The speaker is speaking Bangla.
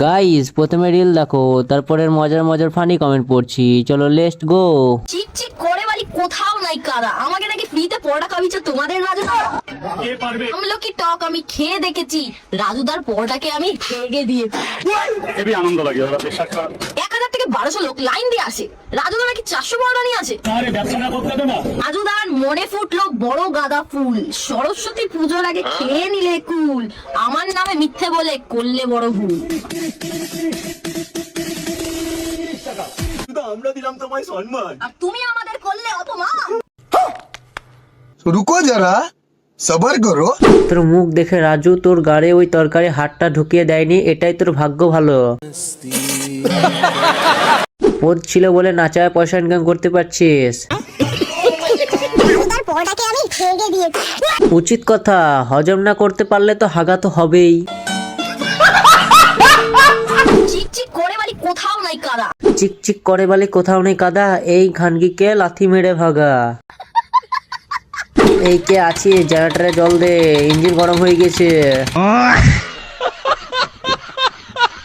গাইস প্রথমে রিল দেখো, তারপরে মজার মজার ফানি কমেন্ট পড়ছি। চলো লেটস গো। চিক চিক করে বালি কোথাও নাই কাদা, আমাকে নাকি ফ্রিতে পরোটা খাবিছে তোমাদের রাজু। আমলকি টক আমি খেয়ে দেখেছি, রাজুদার পরোটাকে আমি ভেঙে দিয়েছি। হেবি আনন্দ লাগে ওরা বিশ্বাস কর। 1000 থেকে 1200 লোক লাইন দিয়ে আসে, রাজুদা নাকি 400 পরোটা নিয়ে আসে। আরে ব্যবসা না করতে দেবে না। রাজুদার মনে ফুটলো বড় গাঁদা ফুল, সরস্বতী পুজোর আগে খেয়ে নিলে কুল, আমার নামে মিথ্যে বলে করলে বড় ভুল। আমরা দিলাম তোমায় সম্মান। আর তুমি আমাদের করলে অপমান। रुको जरा सबर करो। তোর মুখ দেখে রাজু তোর গাড়ে ওই তরকারি হাতটা ঢুকিয়ে দেয়নি, এটাই তোর ভাগ্য ভালো। পদ ছিল বলে নাচায় পয়সা ইনকাম করতে পারছিস। উচিত কথা, হজম না করতে পারলে তো হাগা তো হবেই। চিকচিক করে বালি কোথাও নাই কাদা, চিকচিক করে বলে কোথাও নেই কাদা, এই খানগিকে লাথি মেরে ভাগা। এই কে আছিস, জেনারেটরে জল দে, ইঞ্জিন গরম হয়ে গেছে।